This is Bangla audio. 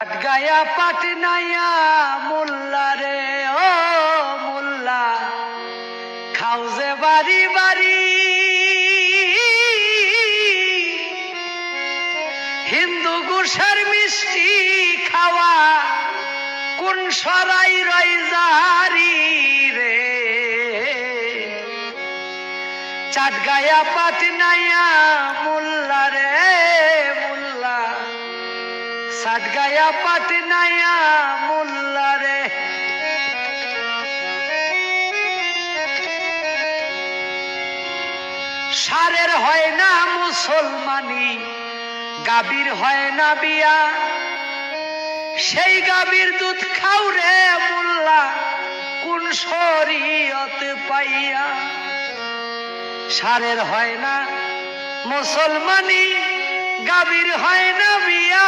গায়া পাটনাইয়া মোল্লা রে ও মোল্লা খাও যে বাড়ি বাড়ি হিন্দু গুষের মিষ্টি খাওয়া কোন সরাই রই জারি রে চাট গায়া পাটনাইয়া মোল্লা রে মোল্লা চাট গায়া পাটনাইয়া মোল্লা রে সারের হয় না মুসলমানি গাভীর হয় না বিয়া সেই গাভীর দুধ খাও রে মোল্লা কোন শরীয়ত পাইয়া সারের হয় না মুসলমানি গাভীর হয় না বিয়া